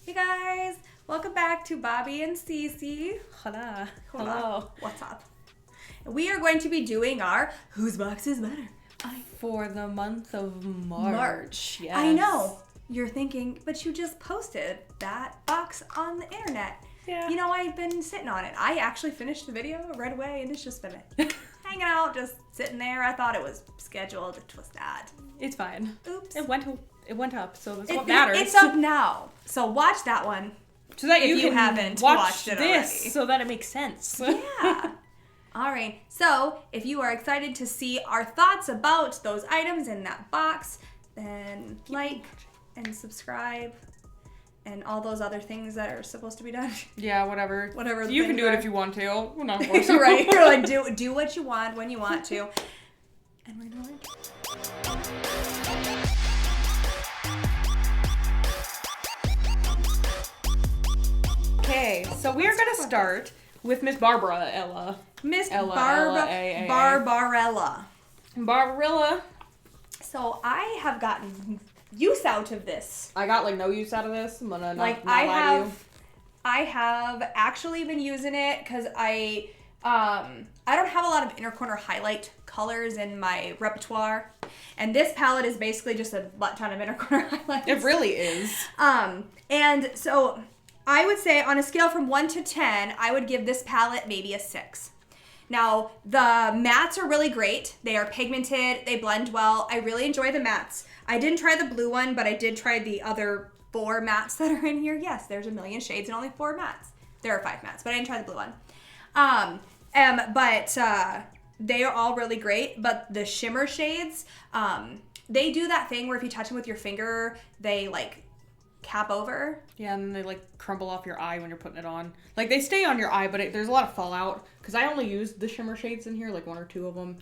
Hey guys, welcome back to Bobby and Cece. Hola. Hello. What's up? We are going to be doing our Whose Box is Better? For the month of March. Yes. I know. You're thinking, but you just posted that box on the internet. Yeah. You know, I've been sitting on it. I actually finished the video right away and it's just been hanging out, just sitting there. I thought it was scheduled. It was not. It's fine. Oops. It went up, so that's what matters. It's up now. So watch that one. So that if you can haven't watch watched it this, already. so that it makes sense. Yeah. All right. So if you are excited to see our thoughts about those items in that box, then like and subscribe and all those other things that are supposed to be done. Yeah, whatever. Whatever. You can do it if you want to. We're not forcing Right. You're like, do what you want when you want to. And we're doing it. Okay, so we are going to start with Miss Barbara Ella. Miss Ella. Barbarella. Barbarella. So I have gotten use out of this. I got no use out of this. I'm gonna not I lie to you. have actually been using it because I don't have a lot of inner corner highlight colors in my repertoire, and this palette is basically just a butt ton of inner corner highlights. It really is. And so I would say on a scale from 1 to 10, I would give this palette maybe a 6. Now, the mattes are really great. They are pigmented. They blend well. I really enjoy the mattes. I didn't try the blue one, but I did try the other 4 mattes that are in here. Yes, there's a million shades and only 4 mattes. There are 5 mattes, but I didn't try the blue one. But they are all really great. But the shimmer shades, they do that thing where if you touch them with your finger, they cap over. Yeah, and they crumble off your eye when you're putting it on. They stay on your eye, but there's a lot of fallout. Because I only used the shimmer shades in here, 1 or 2 of them.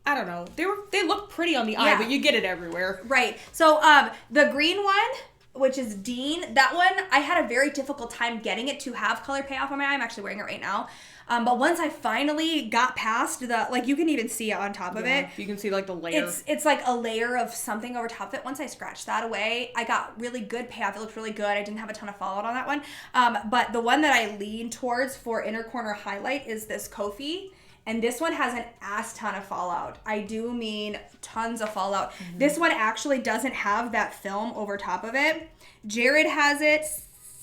I don't know. They look pretty on the eye, but you get it everywhere. Right. So the green one, which is Dean, that one I had a very difficult time getting it to have color payoff on my eye. I'm actually wearing it right now. But once I finally got past the, you can even see it on top of it. You can see the layer. It's like a layer of something over top of it. Once I scratched that away, I got really good payoff. It looked really good. I didn't have a ton of fallout on that one. But the one that I lean towards for inner corner highlight is this Kofi. And this one has an ass ton of fallout. I do mean tons of fallout. Mm-hmm. This one actually doesn't have that film over top of it. Jared has it.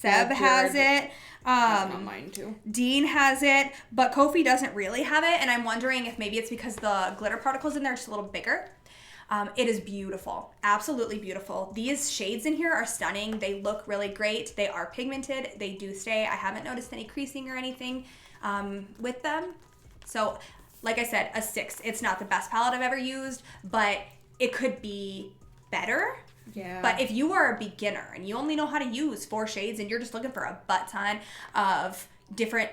Seb has it. That's not mine too. Dean has it, but Kofi doesn't really have it, and I'm wondering if maybe it's because the glitter particles in there are just a little bigger. It is beautiful. Absolutely beautiful. These shades in here are stunning. They look really great. They are pigmented. They do stay. I haven't noticed any creasing or anything with them. So, like I said, a 6. It's not the best palette I've ever used, but it could be better. Yeah. But if you are a beginner and you only know how to use 4 shades and you're just looking for a butt ton of different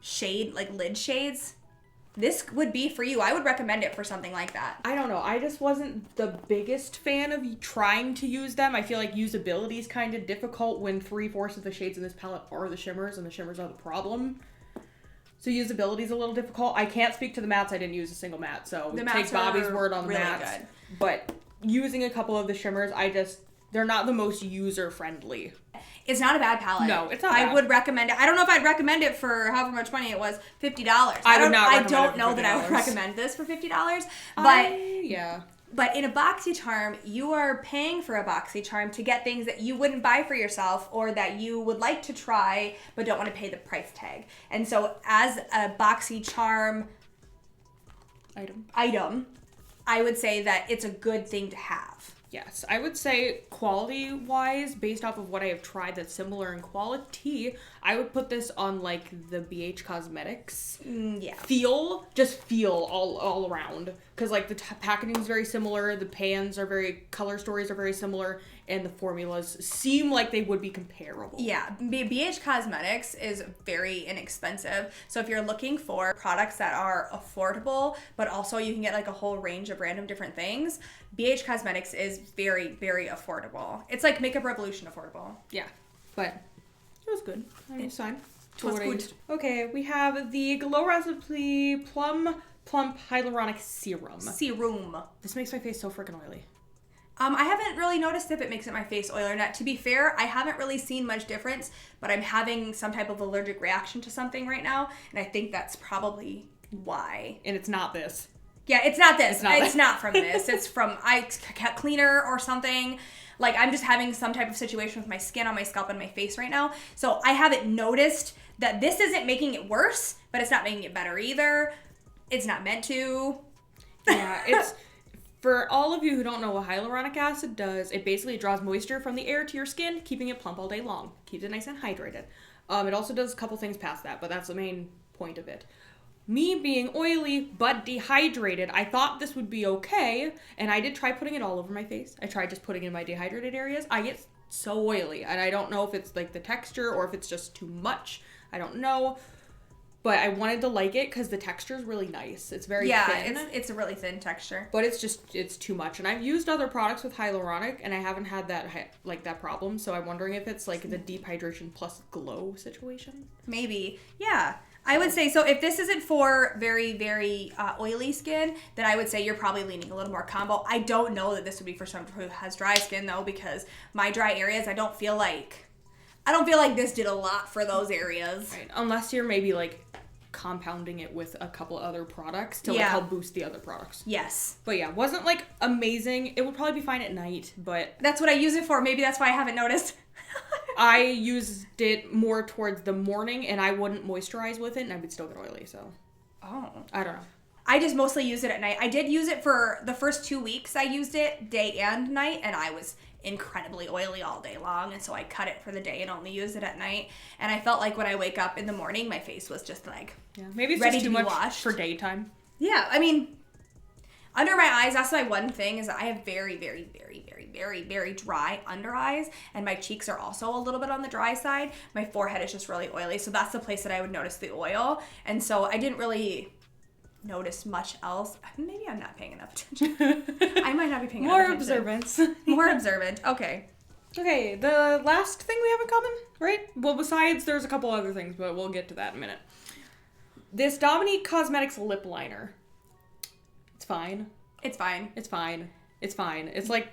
shade, lid shades, this would be for you. I would recommend it for something like that. I don't know. I just wasn't the biggest fan of trying to use them. I feel like usability is kind of difficult when 3/4 of the shades in this palette are the shimmers, and the shimmers are the problem. So usability is a little difficult. I can't speak to the mattes. I didn't use a single matte, so take Bobby's word on the really mattes. Good. But using a couple of the shimmers, they're not the most user-friendly. It's not a bad palette. No, it's not bad. I would recommend it. I don't know if I'd recommend it for however much money it was, $50. I would not recommend it I don't for know that I would $50. recommend this for $50, but yeah. But in a BoxyCharm, you are paying for a BoxyCharm to get things that you wouldn't buy for yourself or that you would like to try but don't want to pay the price tag. And so as a BoxyCharm item, I would say that it's a good thing to have. Yes, I would say quality-wise, based off of what I have tried that's similar in quality, I would put this on the BH Cosmetics. Yeah. Feel all around. Because the packaging is very similar, the pans color stories are very similar, and the formulas seem like they would be comparable. Yeah, BH Cosmetics is very inexpensive. So if you're looking for products that are affordable, but also you can get a whole range of random different things, BH Cosmetics is very, very affordable. It's like Makeup Revolution affordable. Yeah, but it was good. It's fine. It was good. Okay, we have the Glow Recipe Plump Hyaluronic Serum. Serum. This makes my face so freaking oily. I haven't really noticed if it makes my face oily or not. To be fair, I haven't really seen much difference, but I'm having some type of allergic reaction to something right now, and I think that's probably why. And it's not this. Yeah, it's not this. It's not from this. It's from I kept cleaner or something. Like, I'm just having some type of situation with my skin on my scalp and my face right now. So I haven't noticed that this isn't making it worse, but it's not making it better either. It's not meant to. Yeah, it's... For all of you who don't know what hyaluronic acid does, it basically draws moisture from the air to your skin, keeping it plump all day long. Keeps it nice and hydrated. It also does a couple things past that, but that's the main point of it. Me being oily but dehydrated, I thought this would be okay, and I did try putting it all over my face. I tried just putting it in my dehydrated areas. I get so oily, and I don't know if it's like the texture or if it's just too much. I don't know. But I wanted to like it because the texture is really nice. It's very thin. Yeah, it's a really thin texture. But it's too much. And I've used other products with hyaluronic, and I haven't had that problem. So I'm wondering if it's like the dehydration plus glow situation. Maybe. Yeah. I would say, so if this isn't for very, very oily skin, then I would say you're probably leaning a little more combo. I don't know that this would be for someone who has dry skin, though, because my dry areas, I don't feel like this did a lot for those areas. Right. Unless you're maybe like compounding it with a couple other products to like help boost the other products. Yes. But yeah, wasn't like amazing. It would probably be fine at night, but that's what I use it for. Maybe that's why I haven't noticed. I used it more towards the morning, and I wouldn't moisturize with it, and I would still get oily, so. Oh. I don't know. I just mostly use it at night. I did use it for the first 2 weeks. I used it day and night, and I was incredibly oily all day long, and so I cut it for the day and only used it at night. And I felt like when I wake up in the morning, my face was just like maybe it's ready just too to be much washed for daytime. Yeah, I mean, under my eyes, that's my one thing is that I have very, very, very, very, very, very dry under eyes, and my cheeks are also a little bit on the dry side. My forehead is just really oily, so that's the place that I would notice the oil. And so I didn't really notice much else. Maybe I'm not paying enough attention. I might not be paying enough attention. More observance. More observant. Okay. Okay, the last thing we have in common, right? Well, besides, there's a couple other things, but we'll get to that in a minute. This Dominique Cosmetics lip liner. It's fine. It's fine. It's fine. It's fine. It's like,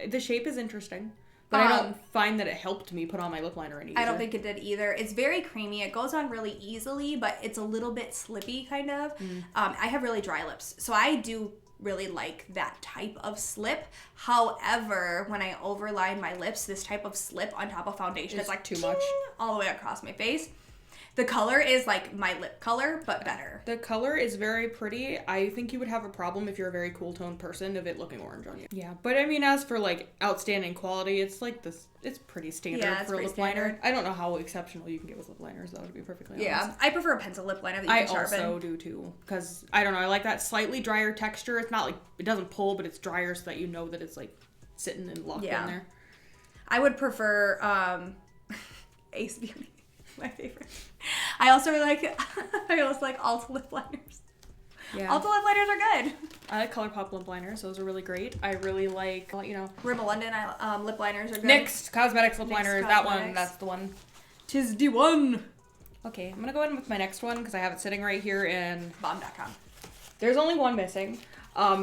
the shape is interesting. But I don't find that it helped me put on my lip liner any easier. I don't think it did either. It's very creamy. It goes on really easily, but it's a little bit slippy, kind of. I have really dry lips, so I do really like that type of slip. However, when I overline my lips, this type of slip on top of foundation is like too much all the way across my face. The color is like my lip color, but better. The color is very pretty. I think you would have a problem if you're a very cool toned person of it looking orange on you. Yeah, but I mean, as for like outstanding quality, it's like this. It's pretty standard for a lip liner. I don't know how exceptional you can get with lip liners, though, to be perfectly honest. Yeah, I prefer a pencil lip liner that you can sharpen. I also do too, because I don't know. I like that slightly drier texture. It's not like it doesn't pull, but it's drier so that you know that it's like sitting and locked in there. I would prefer Ace Beauty. My favorite. I also like Ulta lip liners. Yeah. Ulta lip liners are good. I like ColourPop lip liners. Those are really great. I really like, Rimmel London lip liners are good. NYX Cosmetics lip liners. That one. That's the one. 'Tis the one. Okay, I'm gonna go in with my next one because I have it sitting right here in Bomb.com. There's only one missing.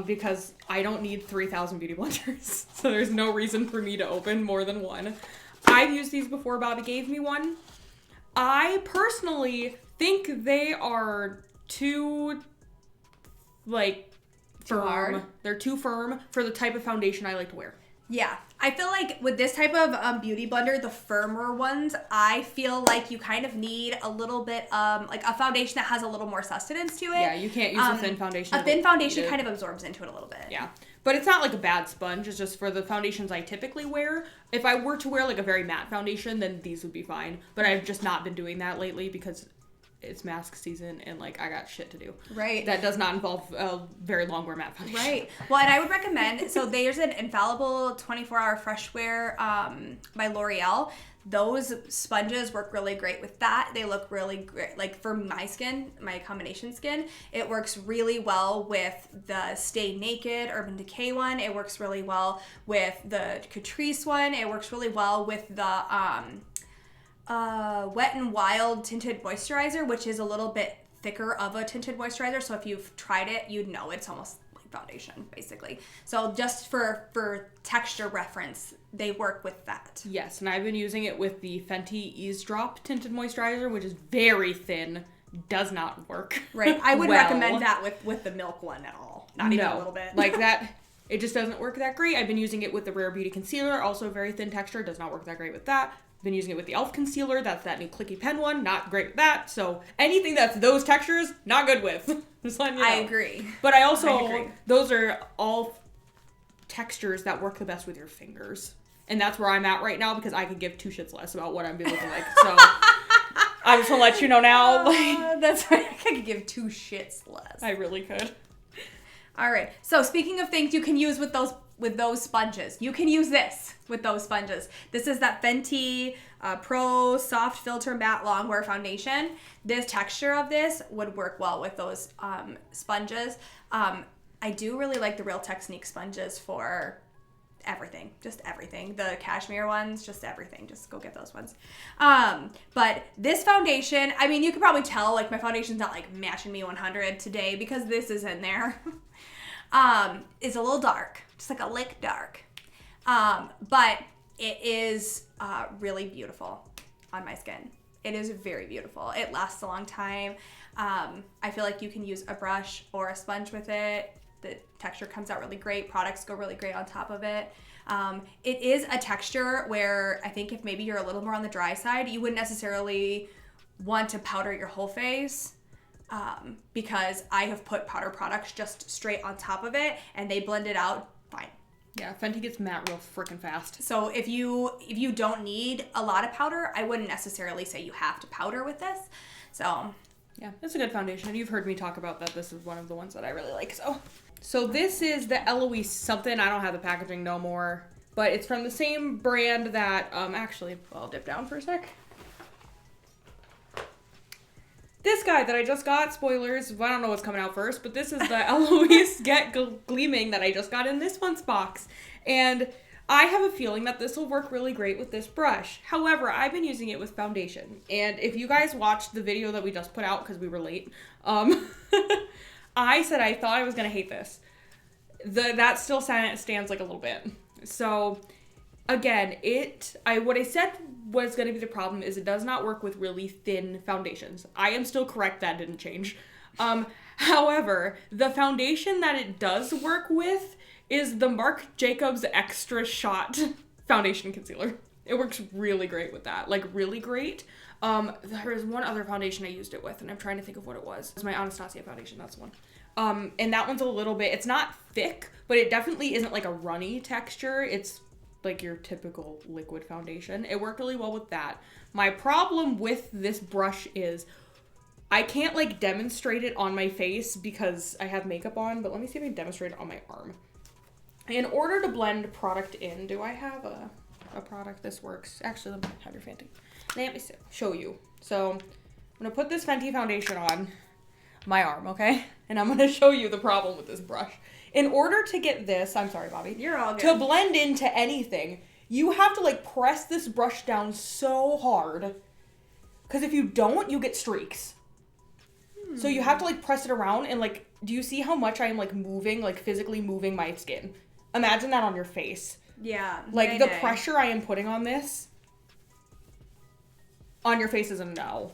Because I don't need 3,000 beauty blenders. So there's no reason for me to open more than one. I've used these before. Bobby gave me one. I personally think they are too, firm. Hard. They're too firm for the type of foundation I like to wear. Yeah. I feel like with this type of beauty blender, the firmer ones, I feel like you kind of need a little bit like a foundation that has a little more sustenance to it. Yeah, you can't use a thin foundation. A thin foundation kind of absorbs into it a little bit. Yeah. But it's not like a bad sponge. It's just for the foundations I typically wear. If I were to wear like a very matte foundation, then these would be fine. But I've just not been doing that lately because it's mask season and I got shit to do. Right. That does not involve a very long wear matte foundation. Right. Well, and I would recommend, so there's an Infallible 24-hour fresh wear by L'Oreal. Those sponges work really great with that. They look really great. Like for my skin, my combination skin, it works really well with the Stay Naked Urban Decay one. It works really well with the Catrice one. It works really well with the Wet n Wild Tinted Moisturizer, which is a little bit thicker of a tinted moisturizer. So if you've tried it, you'd know it's almost like foundation, basically. So just for texture reference, they work with that. Yes, and I've been using it with the Fenty Eavesdrop Tinted Moisturizer, which is very thin, does not work. Right. I would recommend that with the Milk one at all. Not even a little bit. Like that, it just doesn't work that great. I've been using it with the Rare Beauty Concealer, also very thin texture, does not work that great with that. Been using it with the e.l.f. concealer. That's that new clicky pen one. Not great with that. So anything that's those textures, not good with. Just letting you know. I agree. But I also, those are all textures that work the best with your fingers. And that's where I'm at right now because I could give two shits less about what I'm be looking like. So I just want to let you know now. That's right. I could give two shits less. I really could. All right. So speaking of things you can use with those sponges, you can use this with those sponges. This is that Fenty Pro Soft Filter Matte Longwear Foundation. This texture of this would work well with those sponges. I do really like the Real Technique sponges for everything, just everything. The cashmere ones, just everything. Just go get those ones. But this foundation, I mean, you could probably tell, like, my foundation's not, like, matching me 100 today because this is in there. It's a little dark, just like a lick dark. But it is really beautiful on my skin. It is very beautiful. It lasts a long time. I feel like you can use a brush or a sponge with it. The texture comes out really great. Products go really great on top of it. It is a texture where I think if maybe you're a little more on the dry side, you wouldn't necessarily want to powder your whole face. Because I have put powder products just straight on top of it and they blend it out fine. Yeah, Fenty gets matte real freaking fast. So if you don't need a lot of powder, I wouldn't necessarily say you have to powder with this. So yeah, it's a good foundation. You've heard me talk about that. This is one of the ones that I really like. So this is the Eloise something. I don't have the packaging no more, but it's from the same brand that actually, I'll dip down for a sec. This guy that I just got, spoilers, I don't know what's coming out first, but this is the Eloise Get Gleaming that I just got in this month's box. And I have a feeling that this will work really great with this brush. However, I've been using it with foundation. And if you guys watched the video that we just put out because we were late, I said I thought I was going to hate this. That still stands like a little bit. So again, what I said was going to be the problem is it does not work with really thin foundations. I am still correct, that didn't change. However, the foundation that it does work with is the Marc Jacobs Extra Shot Foundation Concealer. It works really great with that, like really great. There is one other foundation I used it with and I'm trying to think of what it was. It's my Anastasia foundation, that's the one. And that one's a little bit, it's not thick, but it definitely isn't like a runny texture. It's like your typical liquid foundation. It worked really well with that. My problem with this brush is I can't like demonstrate it on my face because I have makeup on, but let me see if I can demonstrate it on my arm. In order to blend product in, do I have a product this works? Actually, let me have your Fenty. Let me show you. So I'm gonna put this Fenty foundation on my arm, okay? And I'm gonna show you the problem with this brush. In order to get this, I'm sorry, Bobby. You're all good. To blend into anything, you have to like press this brush down so hard. Because if you don't, you get streaks. So you have to like press it around and like, do you see how much I am like moving, like physically moving my skin? Imagine that on your face. Yeah. Like the pressure I am putting on this, on your face is a no.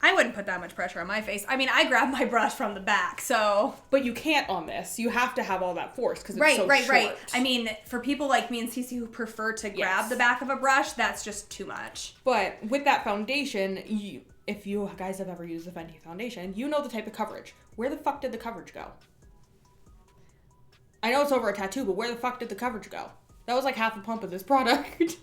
I wouldn't put that much pressure on my face. I mean, I grab my brush from the back, so. But you can't on this. You have to have all that force because it's so short. Right. I mean, for people like me and Cece who prefer to grab the back of a brush, that's just too much. But with that foundation, if you guys have ever used the Fenty foundation, you know the type of coverage. Where the fuck did the coverage go? I know it's over a tattoo, but where the fuck did the coverage go? That was like half a pump of this product.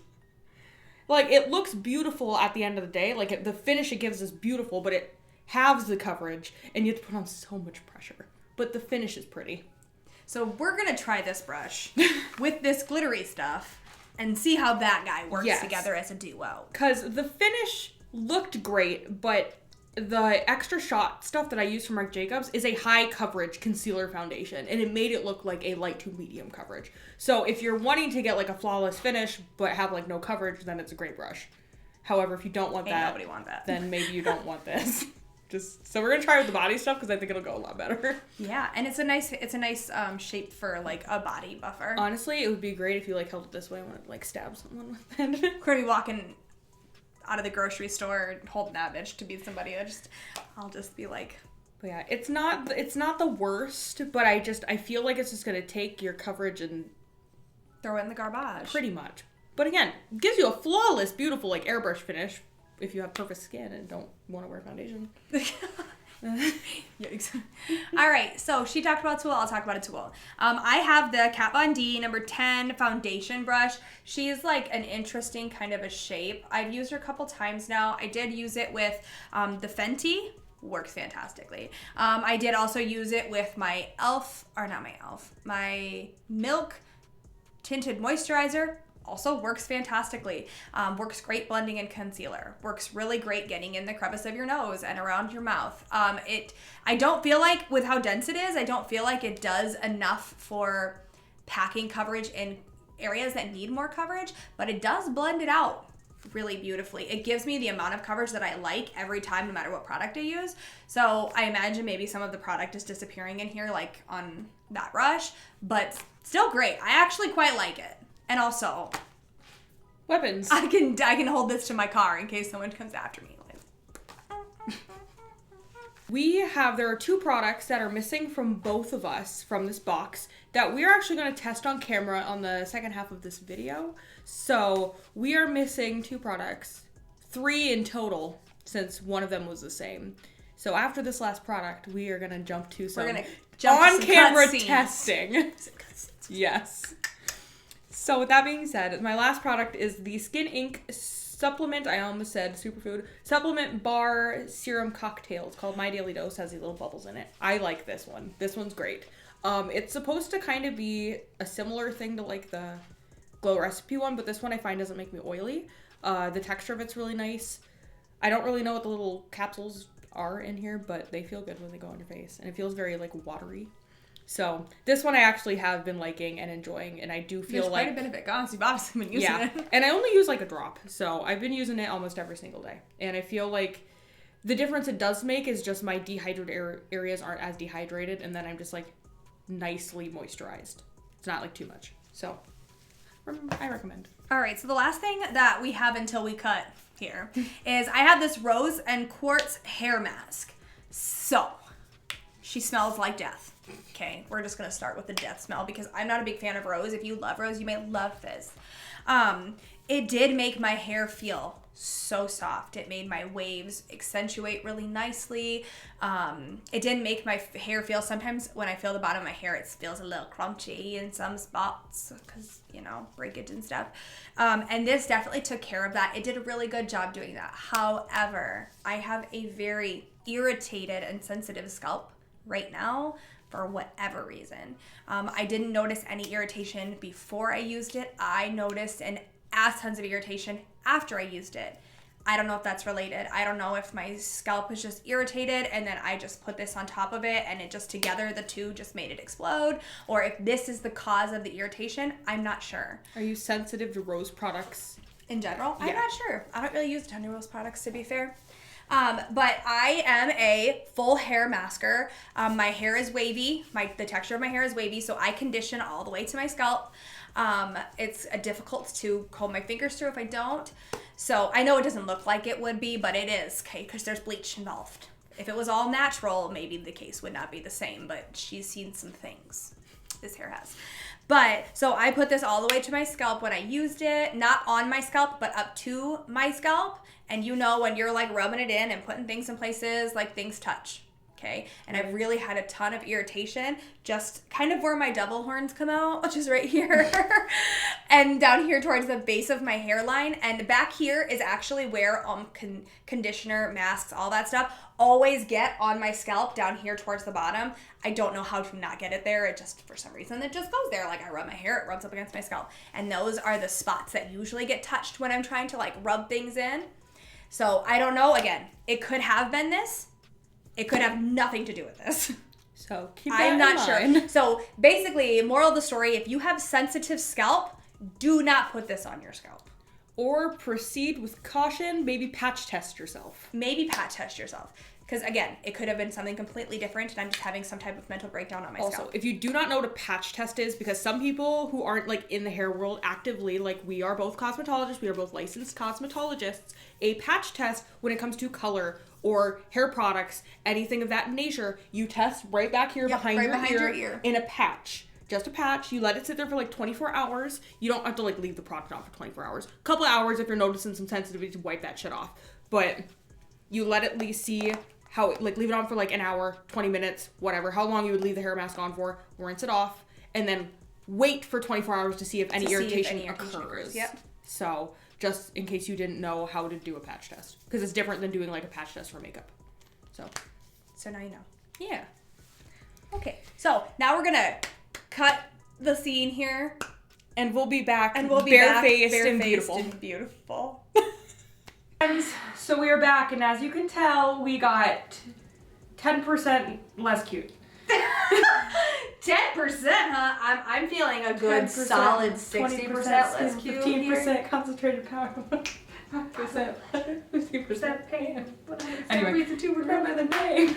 Like, it looks beautiful at the end of the day. Like, the finish it gives is beautiful, but it halves the coverage, and you have to put on so much pressure. But the finish is pretty. So we're going to try this brush with this glittery stuff and see how that guy works together as a duo. Because the finish looked great, but the Extra Shot stuff that I use from Marc Jacobs is a high coverage concealer foundation, and it made it look like a light to medium coverage. So if you're wanting to get like a flawless finish but have like no coverage, then it's a great brush. However, if you don't want nobody want that. Then maybe you don't want this. So we're gonna try with the body stuff because I think it'll go a lot better. Yeah, and it's a nice shape for like a body buffer. Honestly, it would be great if you like held it this way when it like stabs someone with it. We're gonna be walking out of the grocery store holding that bitch to beat somebody. I'll just be like. But yeah, it's not the worst, but I feel like it's just gonna take your coverage and throw it in the garbage. Pretty much. But again, gives you a flawless, beautiful like airbrush finish if you have perfect skin and don't want to wear foundation. Yikes. All right, so she talked about a tool. I'll talk about a tool. I have the Kat Von D number 10 foundation brush. She's like an interesting kind of a shape. I've used her a couple times now. I did use it with the Fenty. Works fantastically. I did also use it with my my Milk tinted moisturizer. Also works fantastically. Works great blending in concealer. Works really great getting in the crevice of your nose and around your mouth. I don't feel like, with how dense it is, I don't feel like it does enough for packing coverage in areas that need more coverage, but it does blend it out really beautifully. It gives me the amount of coverage that I like every time, no matter what product I use. So I imagine maybe some of the product is disappearing in here, like on that brush, but still great. I actually quite like it. And also, weapons. I can hold this to my car in case someone comes after me. There are 2 products that are missing from both of us from this box that we're actually going to test on camera on the second half of this video. So we are missing 2 products, 3 in total, since one of them was the same. So after this last product, we are going to jump to some on-camera testing. Yes. So with that being said, my last product is the Skin Inc. supplement, I almost said superfood, supplement bar serum cocktail. It's called My Daily Dose, has these little bubbles in it. I like this one. This one's great. It's supposed to kind of be a similar thing to like the Glow Recipe one, but this one I find doesn't make me oily. The texture of it's really nice. I don't really know what the little capsules are in here, but they feel good when they go on your face, and it feels very like watery. So this one I actually have been liking and enjoying, and I do feel There's like quite a benefit, guys. You've obviously been using it. And I only use like a drop, so I've been using it almost every single day, and I feel like the difference it does make is just my dehydrated areas aren't as dehydrated, and then I'm just like nicely moisturized. It's not like too much, so I recommend. All right, so the last thing that we have until we cut here is I have this rose and quartz hair mask. So she smells like death. Okay, we're just gonna start with the death smell because I'm not a big fan of rose. If you love rose, you may love this. It did make my hair feel so soft. It made my waves accentuate really nicely. It didn't make my hair feel, sometimes when I feel the bottom of my hair, it feels a little crunchy in some spots because, you know, breakage and stuff. And this definitely took care of that. It did a really good job doing that. However, I have a very irritated and sensitive scalp right now for whatever reason. I didn't notice any irritation before I used it. I noticed an ass tons of irritation after I used it. I don't know if that's related. I don't know if my scalp was just irritated and then I just put this on top of it and it just together, the two just made it explode, or if this is the cause of the irritation. I'm not sure. Are you sensitive to rose products? In general? Yeah. I'm not sure. I don't really use a ton of rose products, to be fair. But I am a full hair masker. My hair is wavy. The texture of my hair is wavy, so I condition all the way to my scalp. It's difficult to comb my fingers through if I don't. So I know it doesn't look like it would be, but it is, okay, because there's bleach involved. If it was all natural, maybe the case would not be the same, but she's seen some things. This hair has. But, so I put this all the way to my scalp when I used it, not on my scalp, but up to my scalp. And you know when you're like rubbing it in and putting things in places, like things touch, okay? And I really had a ton of irritation just kind of where my double horns come out, which is right here. And down here towards the base of my hairline. And back here is actually where conditioner, masks, all that stuff always get on my scalp, down here towards the bottom. I don't know how to not get it there. It just, for some reason, it just goes there. Like I rub my hair, it rubs up against my scalp. And those are the spots that usually get touched when I'm trying to like rub things in. So I don't know, again, it could have been this. It could have nothing to do with this. So keep that in mind. I'm not sure. So basically, moral of the story, if you have sensitive scalp, do not put this on your scalp. Or proceed with caution, maybe patch test yourself. Maybe patch test yourself. Because again, it could have been something completely different, and I'm just having some type of mental breakdown on my scalp. Also, if you do not know what a patch test is, because some people who aren't like in the hair world actively, like we are both cosmetologists, we are both licensed cosmetologists, a patch test when it comes to color or hair products, anything of that nature, you test right back here behind your ear in a patch. Just a patch. You let it sit there for like 24 hours. You don't have to like leave the product on for 24 hours. A couple of hours if you're noticing some sensitivity to wipe that shit off. But you let it at least see how, like, leave it on for like an hour, 20 minutes, whatever, how long you would leave the hair mask on for, rinse it off, and then wait for 24 hours to see if any irritation occurs. Yep. So, just in case you didn't know how to do a patch test. Because it's different than doing like a patch test for makeup. So now you know. Yeah. Okay, so now we're gonna cut the scene here. And we'll be back barefaced and beautiful. So we are back, and as you can tell, we got 10% less cute. 10%, huh? I'm feeling a good solid 60% less cute. 15% concentrated power. 5%, 50% pain. Anyway, the two remember the name.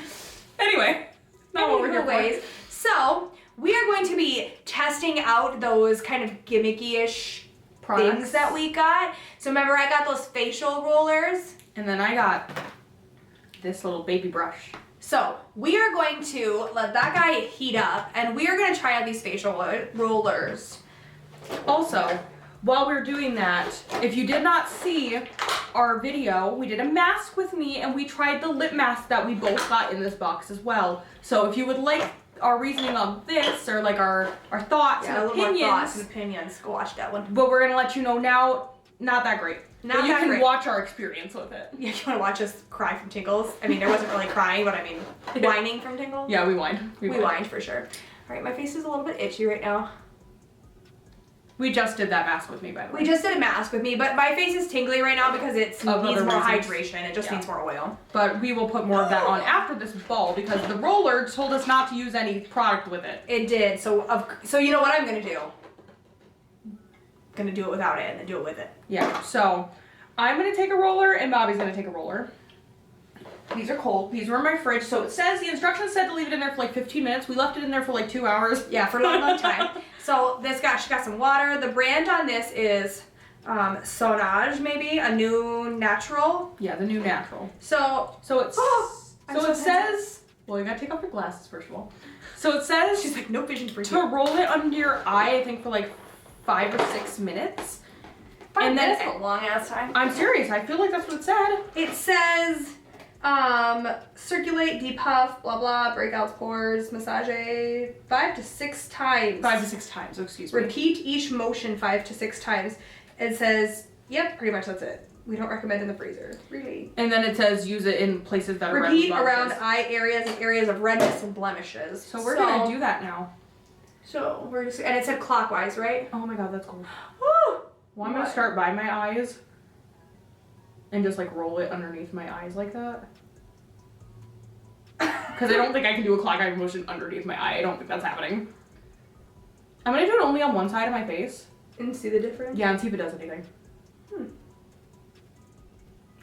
Anyway, not what we're here for. So we are going to be testing out those kind of gimmicky-ish things that we got. So remember, I got those facial rollers. And then I got this little baby brush. So we are going to let that guy heat up, and we are going to try out these facial rollers. Also, while we're doing that, if you did not see our video, we did a mask with me, and we tried the lip mask that we both got in this box as well. So if you would like our reasoning on this, or like our thoughts and opinions, go watch that one. But we're going to let you know now, not that great. But you can watch our experience with it. Yeah, you want to watch us cry from tingles? I mean, there wasn't really crying, but I mean, whining from tingles? Yeah, we whined. We whined for sure. All right, my face is a little bit itchy right now. We just did that mask with me, by the way. We just did a mask with me, but my face is tingly right now because it needs more hydration. It just needs more oil. But we will put more of that on after this ball because the roller told us not to use any product with it. It did. So you know what I'm going to do? Gonna do it without it and then do it with it. Yeah, so I'm gonna take a roller and Bobby's gonna take a roller. These are cold. These were in my fridge. So it says, the instructions said to leave it in there for like 15 minutes. We left it in there for like 2 hours. Yeah, for a long time. So she got some water. The brand on this is Sonage, maybe, a new natural. Yeah, the new natural. So it says, well, you gotta take off your glasses first of all. So it says, she's like, no vision for you. To roll it under your eye, I think for like 5 or 6 minutes. And then it's a long ass time. I'm serious. I feel like that's what it said. It says, circulate, depuff, blah blah, breakouts, pores, massage 5 to 6 times. 5 to 6 times. Excuse me. Repeat each motion 5 to 6 times. It says, yep, pretty much that's it. We don't recommend in the freezer. Really. And then it says use it in places that are repeat around eye areas and areas of redness and blemishes. So we're gonna do that now. So we're just, and it said clockwise, right? Oh my god, that's cool. Woo! Well, I'm gonna start by my eyes and just like roll it underneath my eyes like that. Because I don't think I can do a clockwise motion underneath my eye. I don't think that's happening. I'm gonna do it only on one side of my face. And see the difference? Yeah, and see if it does anything.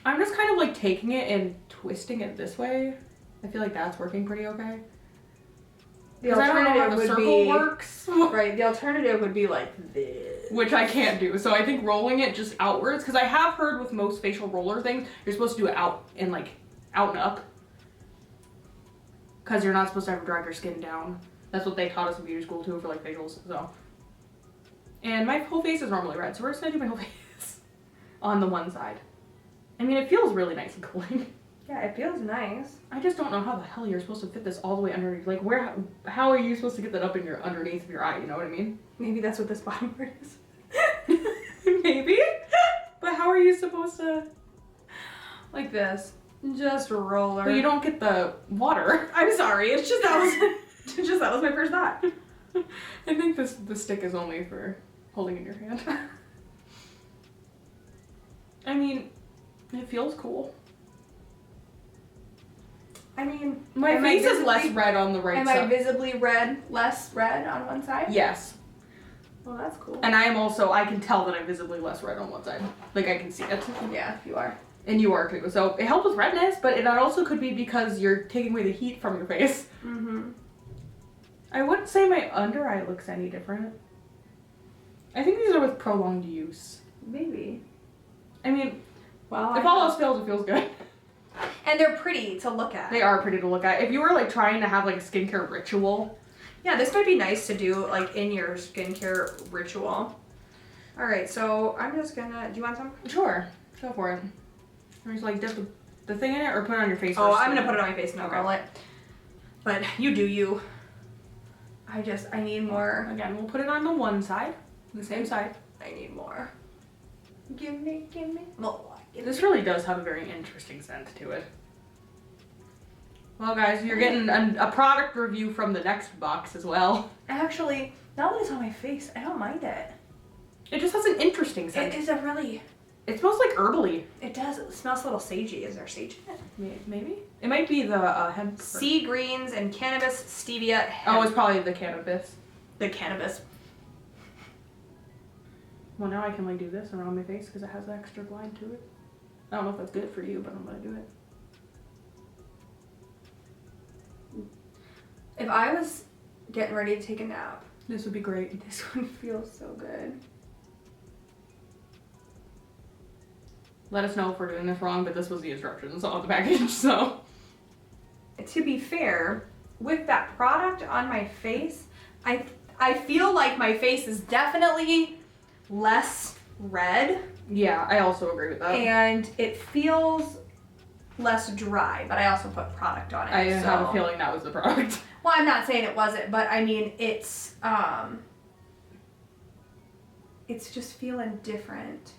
I'm just kind of like taking it and twisting it this way. I feel like that's working pretty okay. The alternative would be works. Right, the alternative would be like this. Which I can't do. So I think rolling it just outwards, because I have heard with most facial roller things, you're supposed to do it out and up. Because you're not supposed to ever drag your skin down. That's what they taught us in beauty school too for like facials, so. And my whole face is normally red, so we're just gonna do my whole face on the one side. I mean, it feels really nice and cooling. Yeah, it feels nice. I just don't know how the hell you're supposed to fit this all the way underneath. Like, how are you supposed to get that up in your underneath of your eye? You know what I mean? Maybe that's what this bottom part is. Maybe. But how are you supposed to? Like this. Just roller. But you don't get the water. I'm sorry. It's just that was my first thought. I think the stick is only for holding in your hand. I mean, it feels cool. I mean, my face is less red on the right side. Am I visibly less red on one side? Yes. Well, that's cool. And I can tell that I'm visibly less red on one side. Like, I can see it. Yeah, you are. And you are too. So it helps with redness, but that also could be because you're taking away the heat from your face. Mm-hmm. I wouldn't say my under eye looks any different. I think these are with prolonged use. Maybe. I mean, well, if all else fails, it feels good. And they're pretty to look at. They are pretty to look at. If you were like trying to have like a skincare ritual. Yeah, this might be nice to do like in your skincare ritual. All right, so I'm just gonna, do you want some? Sure, go for it. Or just like dip the thing in it or put it on your face Oh, first? I'm gonna put it on my face and I'll Okay. roll it. But you do you. I need more. Again, we'll put it on the one side, the same side. I need more. Give me more. This really does have a very interesting scent to it. Well, guys, you're getting a product review from the next box as well. Actually, now that it's on my face, I don't mind it. It just has an interesting scent. It is a really, It smells like herbally. it does, it smells a little sagey. Is there sage in it? Maybe? It might be the hemp. Sea greens and cannabis, stevia, hemp. Oh, it's probably the cannabis. The cannabis. Well, now I can like do this around my face because it has an extra glide to it. I don't know if that's good for you, but I'm gonna do it. If I was getting ready to take a nap, This would be great. this one feels so good. Let us know if we're doing this wrong, but this was the instructions on the package, so. To be fair, with that product on my face, I feel like my face is definitely less red. Yeah, I also agree with that. And it feels less dry, but I also put product on it. I have a feeling that was the product. Well, I'm not saying it wasn't, but I mean it's just feeling different.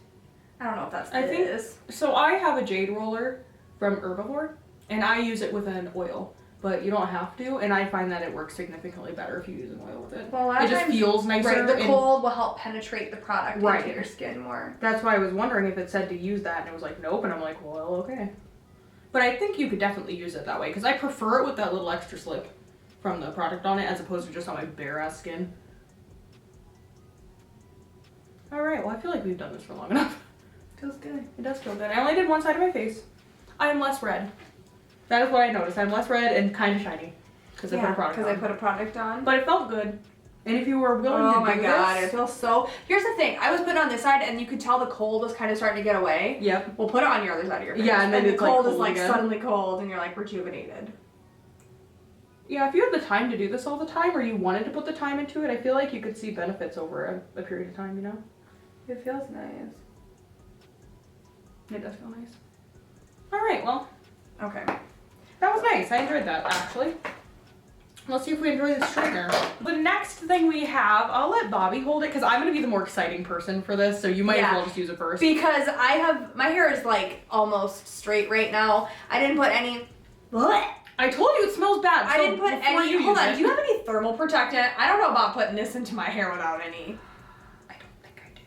I don't know if that's what it is. So I have a jade roller from Herbivore, and I use it with an oil, but you don't have to, and I find that it works significantly better if you use an oil with it. Well, it just feels nicer. Right, the cold will help penetrate the product Right. into your skin more. That's why I was wondering if it said to use that, and it was like, nope, and I'm like, well, okay. But I think you could definitely use it that way, because I prefer it with that little extra slip from the product on it, as opposed to just on my bare-ass skin. Alright, well, I feel like we've done this for long enough. Feels good. It does feel good. I only did one side of my face. I am less red. That is what I noticed. I'm less red and kind of shiny, because I put a product on. because I put a product on. But it felt good. And if you were willing to do my god, this, it feels so. Here's the thing. I was putting it on this side, and you could tell the cold was kind of starting to get away. Yep. Well, put it on your other side of your face. Yeah, and then the it's, cold like, is like cold again. suddenly cold, and you're like rejuvenated. Yeah, if you had the time to do this all the time, or you wanted to put the time into it, I feel like you could see benefits over a period of time, you know? It feels nice. It does feel nice. Alright, well, Okay. that was nice. I enjoyed that, actually. Let's see if we enjoy the straightener. The next thing we have, I'll let Bobby hold it, because I'm going to be the more exciting person for this, so you might as well just use it first. Because my hair is like almost straight right now. I didn't put any. What? I told you it smells bad. I didn't put any. Hold on. It. Do you have any thermal protectant? I don't know about putting this into my hair without any. I don't think I do.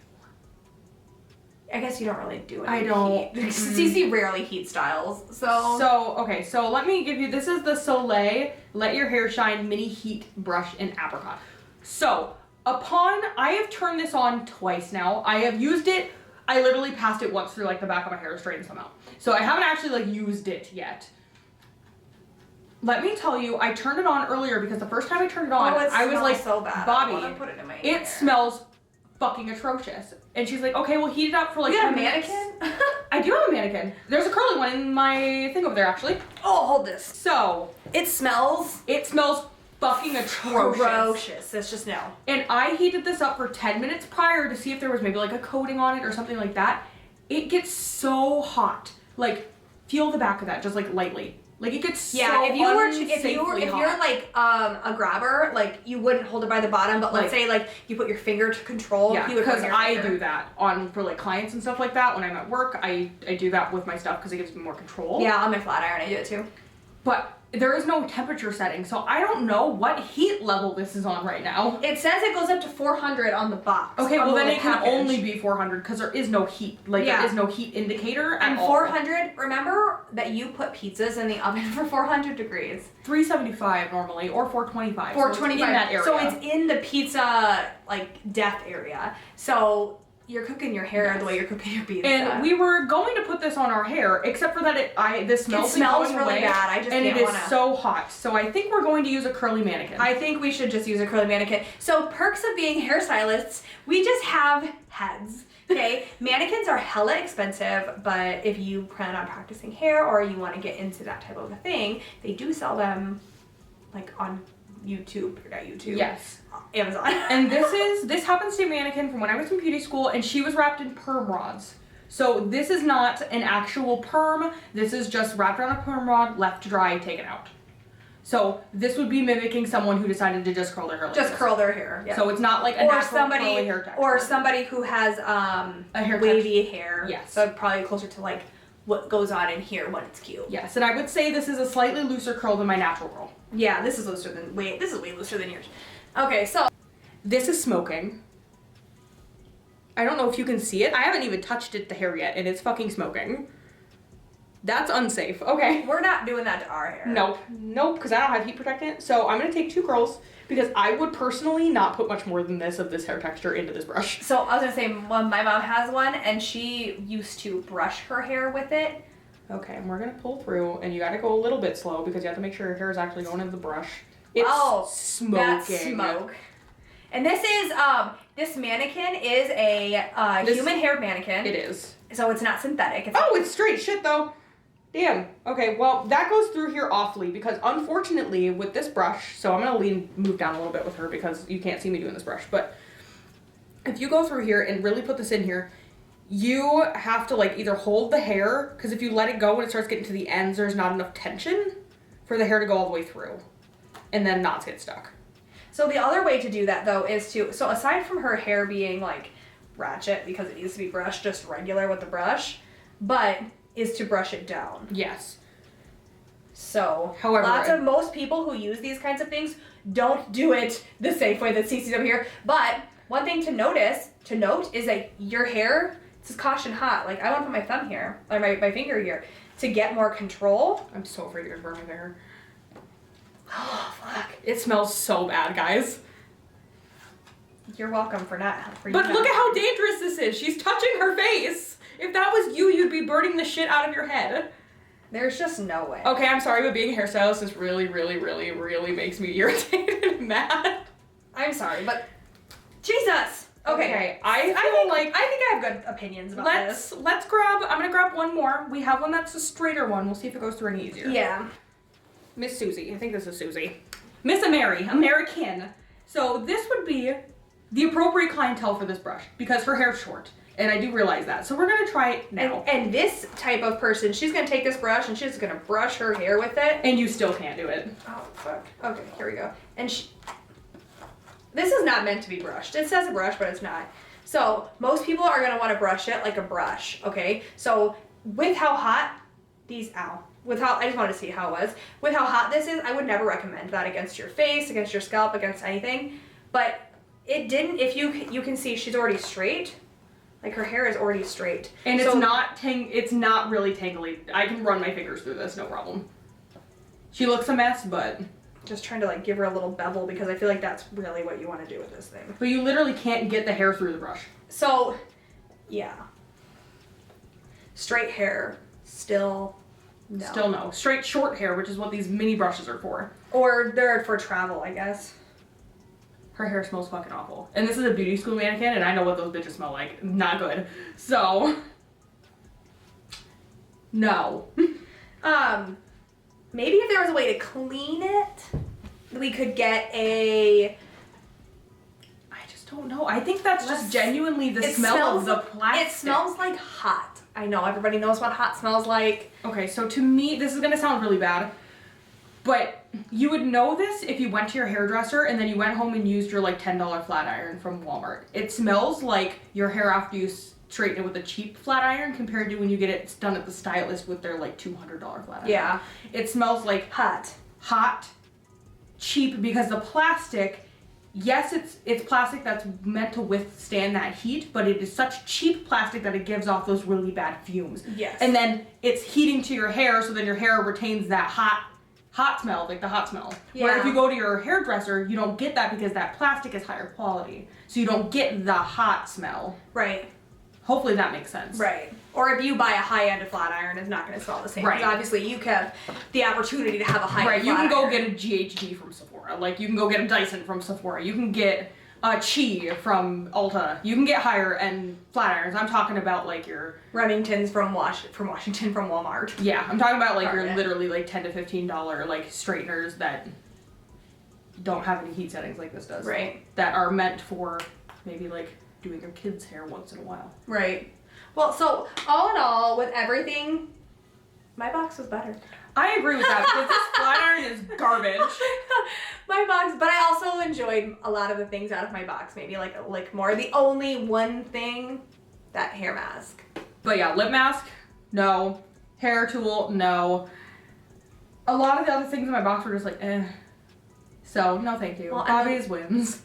I guess you don't really do any. I don't. Heat. CC rarely heat styles, so. Okay, so let me give you, this is the Soleil Let Your Hair Shine Mini Heat Brush in Apricot. So, I have turned this on twice now. I have used it, I literally passed it once through like the back of my hair to straighten some out. So I haven't actually like used it yet. Let me tell you, I turned it on earlier because the first time I turned it on, I was like, so bad. Bobby, I wanna put it in my it hair. smells fucking atrocious. And she's like, okay, we'll heat it up for like You got a 10 minutes. mannequin? I do have a mannequin. There's a curly one in my thing over there, actually. Oh, hold this. So, It smells fucking atrocious. It's just no. And I heated this up for 10 minutes prior to see if there was maybe like a coating on it or something like that. It gets so hot. Like, feel the back of that, just like lightly. Like it gets so if you're hot. like a grabber, like you wouldn't hold it by the bottom, but let's say like you put your finger to control. Yeah, you would put because your I finger. do that for like clients and stuff like that. When I'm at work, I do that with my stuff because it gives me more control. Yeah, on my flat iron I do it too. But there is no temperature setting, so I don't know what heat level this is on right now. It says it goes up to 400 on the box. Okay, on well the then it little can package. only be 400 because there is no heat. Like there is no heat indicator at And all. 400, remember that you put pizzas in the oven for 400 degrees. 375 normally, or 425. 425. So it's in that area. So it's in the pizza, like, death area. So You're cooking your hair the way you're cooking your beads. And we were going to put this on our hair, except for that this smells really bad. I just and can't it is so hot. So I think we're going to use a curly mannequin. I think we should just use a curly mannequin. So perks of being hairstylists, we just have heads. Okay, mannequins are hella expensive, but if you plan on practicing hair or you want to get into that type of a thing, they do sell them like on YouTube, or not YouTube. Yes. Amazon. And this happens to be a mannequin from when I was in beauty school, and she was wrapped in perm rods. So this is not an actual perm. This is just wrapped around a perm rod, left to dry, taken out. So this would be mimicking someone who decided to just curl their hair. Just curl their hair. Yeah. So it's not like a natural curly hair texture. Or somebody who has a hair wavy hair. Yes. So probably closer to like what goes on in here when it's cute. Yes, and I would say this is a slightly looser curl than my natural curl. Yeah, this is way looser than yours. Okay, so this is smoking. I don't know if you can see it. I haven't even touched the hair yet, and it's fucking smoking. That's unsafe. Okay. We're not doing that to our hair. Nope, because I don't have heat protectant. So I'm gonna take 2 curls because I would personally not put much more than this of this hair texture into this brush. So I was gonna say, my mom has one, and she used to brush her hair with it. Okay, and we're gonna pull through, and you gotta go a little bit slow because you have to make sure your hair is actually going into the brush. It's smoking. That's smoke. And this is this mannequin is a human hair mannequin. It is. So it's not synthetic. It's straight shit though. Damn. Okay, well, that goes through here awfully because unfortunately with this brush, so I'm gonna move down a little bit with her because you can't see me doing this brush, but if you go through here and really put this in here, you have to like either hold the hair, because if you let it go when it starts getting to the ends, there's not enough tension for the hair to go all the way through and then knots get stuck. So the other way to do that though is so aside from her hair being like ratchet because it needs to be brushed just regular with the brush, but is to brush it down. Yes. So, however, most people who use these kinds of things don't do it the safe way that Cece's over here. But one thing to note is that your hair, this is caution hot. Like I want to put my thumb here, or my finger here, to get more control. I'm so afraid you're gonna burn my hair. Oh, fuck. It smells so bad, guys. You're welcome for not. But look at how dangerous this is. She's touching her face. If that was you, you'd be burning the shit out of your head. There's just no way. Okay, I'm sorry, but being a hairstylist is really, really, really, really makes me irritated and mad. I'm sorry, but Jesus. Okay. I think I have good opinions about this. I'm gonna grab one more. We have one that's a straighter one. We'll see if it goes through any easier. Yeah. Miss Susie. I think this is Susie. Miss American. So this would be the appropriate clientele for this brush because her hair's short. And I do realize that. So we're going to try it now. And this type of person, she's going to take this brush and she's going to brush her hair with it. And you still can't do it. Oh, fuck. Okay, here we go. And this is not meant to be brushed. It says a brush, but it's not. So most people are going to want to brush it like a brush, okay? So with how hot I just wanted to see how it was. With how hot this is, I would never recommend that against your face, against your scalp, against anything. But it didn't, if you can see she's already straight. Like her hair is already straight. And it's not really tangly. I can run my fingers through this, no problem. She looks a mess, but just trying to like give her a little bevel because I feel like that's really what you want to do with this thing. But you literally can't get the hair through the brush. So, yeah. Straight hair, still no. Still no. Straight short hair, which is what these mini brushes are for. Or they're for travel, I guess. Her hair smells fucking awful. And this is a beauty school mannequin, and I know what those bitches smell like. Not good. So, no. Maybe if there was a way to clean it, we could get I just don't know. I think that's just genuinely the smell of the plastic. It smells like hot. I know, everybody knows what hot smells like. Okay, so to me, this is gonna sound really bad, but you would know this if you went to your hairdresser and then you went home and used your like $10 flat iron from Walmart. It smells like your hair after you straighten it with a cheap flat iron compared to when you get it done at the stylist with their like $200 flat iron. Yeah. It smells like hot, cheap because the plastic, yes, it's plastic that's meant to withstand that heat, but it is such cheap plastic that it gives off those really bad fumes. Yes. And then it's heating to your hair so then your hair retains that hot smell, like the hot smell. Yeah. Where if you go to your hairdresser, you don't get that because that plastic is higher quality. So you don't get the hot smell. Right. Hopefully that makes sense. Right. Or if you buy a high-end flat iron, it's not going to smell the same. Right. Because obviously you have the opportunity to have a high-end Right, you flat can go iron. get a GHD from Sephora. Like, you can go get a Dyson from Sephora. You can get a Chi from Ulta. You can get higher end flat irons. I'm talking about like your Remingtons from Washington from Walmart. Yeah, I'm talking about like Target. your literally like $10 to $15 like straighteners that don't have any heat settings like this does. Right. That are meant for maybe like doing your kids' hair once in a while. Right. Well, so all in all, with everything, my box was better. I agree with that because this flat iron is garbage. My box, but I also enjoyed a lot of the things out of my box. Maybe like more. The only one thing, that hair mask. But yeah, lip mask, no. Hair tool, no. A lot of the other things in my box were just like, eh. So, no thank you. Well, Bobby's wins.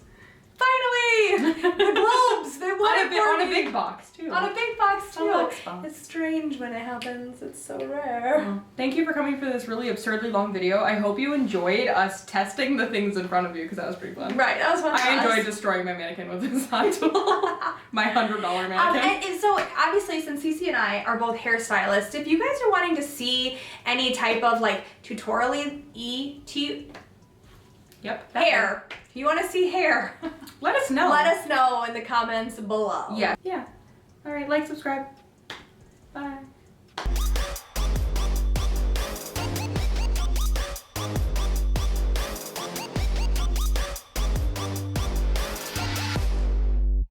Finally! The globes! They won it for On a me. big box, too. On a big box, too. A box box. It's strange when it happens. It's so rare. Well, thank you for coming for this really absurdly long video. I hope you enjoyed us testing the things in front of you because that was pretty fun. Right, that was fun. I enjoyed destroying my mannequin with this hot tool. My $100 mannequin. And so obviously, since Cece and I are both hairstylists, if you guys are wanting to see any type of like Yep. hair, if you want to see hair, Let us know. let us know in the comments below. Yeah. Yeah. All right, like, subscribe. Bye.